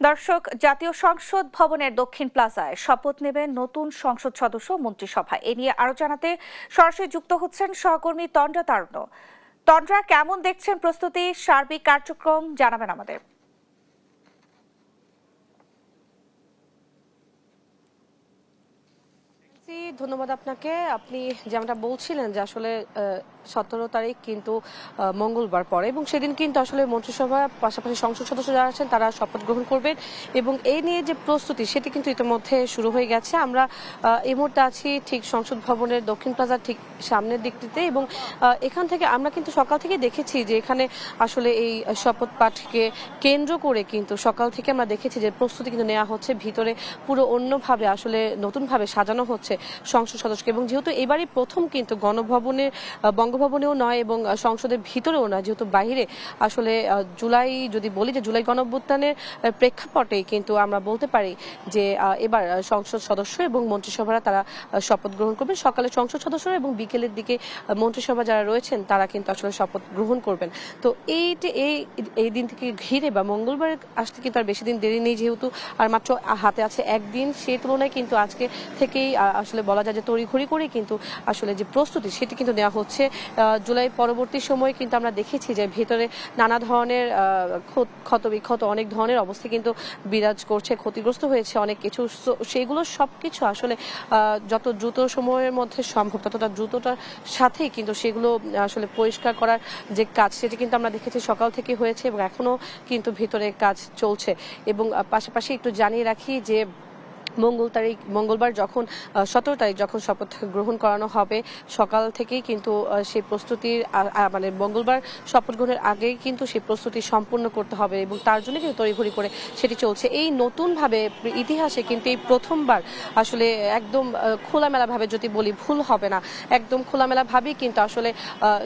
দর্শক, জাতীয় সংসদ ভবনের দক্ষিণ প্লাজায় শপথ নেবেন নতুন সংসদ সদস্য মন্ত্রিসভা। এ নিয়ে আরো জানাতে সরাসরি যুক্ত হচ্ছেন সহকর্মী তন্দ্রা তারুণ্য। তন্দ্রা, কেমন দেখছেন প্রস্তুতি, সার্বিক কার্যক্রম জানাবেন আমাদের। ধন্যবাদ আপনাকে। আপনি যেমনটা বলছিলেন যে আসলে 17 তারিখ কিন্তু মঙ্গলবার পরে এবং সেদিন কিন্তু আসলে মন্ত্রিসভা পাশাপাশি সংসদ সদস্য যারা আছেন তারা শপথ গ্রহণ করবেন এবং এই নিয়ে যে প্রস্তুতি সেটি কিন্তু ইতিমধ্যে শুরু হয়ে গেছে। আমরা এই মুহূর্তে আছি ঠিক সংসদ ভবনের দক্ষিণ প্লাজার ঠিক সামনের দিকটিতে এবং এখান থেকে আমরা কিন্তু সকাল থেকে দেখেছি যে এখানে আসলে এই শপথ পাঠকে কেন্দ্র করে কিন্তু সকাল থেকে আমরা দেখেছি যে প্রস্তুতি কিন্তু নেওয়া হচ্ছে। ভিতরে পুরো অন্যভাবে আসলে নতুনভাবে সাজানো হচ্ছে সংসদ সদস্যকে এবং যেহেতু এবারই প্রথম কিন্তু গণভবনের বঙ্গভবনেও নয় এবং সংসদের ভিতরেও নয়, যেহেতু বাইরে আসলে জুলাই যদি বলি যে জুলাই গণঅভ্যুত্থানের প্রেক্ষাপটে কিন্তু আমরা বলতে পারি যে এবার সংসদ সদস্য এবং মন্ত্রিসভারা তারা শপথ গ্রহণ করবেন। সকালে সংসদ সদস্যরা এবং বিকেলের দিকে মন্ত্রিসভা যারা রয়েছেন তারা কিন্তু আসলে শপথ গ্রহণ করবেন। তো এই দিন থেকে ঘিরে বা মঙ্গলবার আসতে কিন্তু আর বেশি দিন দেরি নেই, যেহেতু আর মাত্র হাতে আছে একদিন, সেই তুলনায় কিন্তু আজকে থেকেই আসলে বলা যায় যে তড়িঘড়ি করে কিন্তু আসলে যে প্রস্তুতি সেটি কিন্তু নেওয়া হচ্ছে। জুলাই পরবর্তী সময়ে কিন্তু আমরা দেখেছি যে ভেতরে নানা ধরনের ক্ষতবিক্ষত অনেক ধরনের অবস্থা কিন্তু বিরাজ করছে, ক্ষতিগ্রস্ত হয়েছে অনেক কিছু। সেগুলো সবকিছু আসলে যত দ্রুত সময়ের মধ্যে সম্ভব ততটা দ্রুততার সাথেই কিন্তু সেগুলো আসলে পরিষ্কার করার যে কাজ সেটি কিন্তু আমরা দেখেছি সকাল থেকে হয়েছে এবং এখনো কিন্তু ভেতরে কাজ চলছে। এবং পাশাপাশি একটু জানিয়ে রাখি যে মঙ্গলবার যখন 17 তারিখ যখন শপথ গ্রহণ করানো হবে সকাল থেকেই কিন্তু সেই প্রস্তুতির মানে মঙ্গলবার শপথ গ্রহণের আগেই কিন্তু সেই প্রস্তুতি সম্পূর্ণ করতে হবে এবং তার জন্য কিন্তু তড়িঘড়ি করে সেটি চলছে। এই নতুনভাবে ইতিহাসে কিন্তু এই প্রথমবার আসলে একদম খোলামেলাভাবে যদি বলি ভুল হবে না, একদম খোলামেলাভাবেই কিন্তু আসলে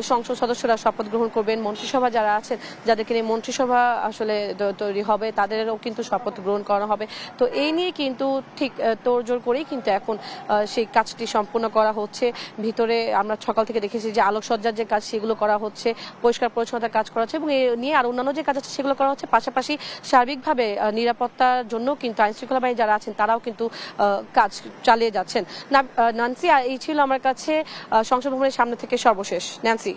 সংসদ সদস্যরা শপথ গ্রহণ করবেন। মন্ত্রিসভা যারা আছেন, যাদেরকে নিয়ে মন্ত্রিসভা আসলে তৈরি হবে, তাদেরও কিন্তু শপথ গ্রহণ করানো হবে। তো এই নিয়ে কিন্তু ঠিক তোড়জোড় করেই কিন্তু এখন সেই কাজটি সম্পূর্ণ করা হচ্ছে। ভিতরে আমরা সকাল থেকে দেখেছি যে আলোকসজ্জার যে কাজ সেগুলো করা হচ্ছে, পরিষ্কার পরিচ্ছন্নতার কাজ করা হচ্ছে এবং এ নিয়ে আর অন্যান্য যে কাজ আছে সেগুলো করা হচ্ছে। পাশাপাশি সার্বিকভাবে নিরাপত্তার জন্য কিন্তু আইন শৃঙ্খলা বাহিনী যারা আছেন তারাও কিন্তু কাজ চালিয়ে যাচ্ছেন। নান্সি, এই ছিল আমার কাছে সংসদ ভবনের সামনে থেকে সর্বশেষ। ন্যান্সি।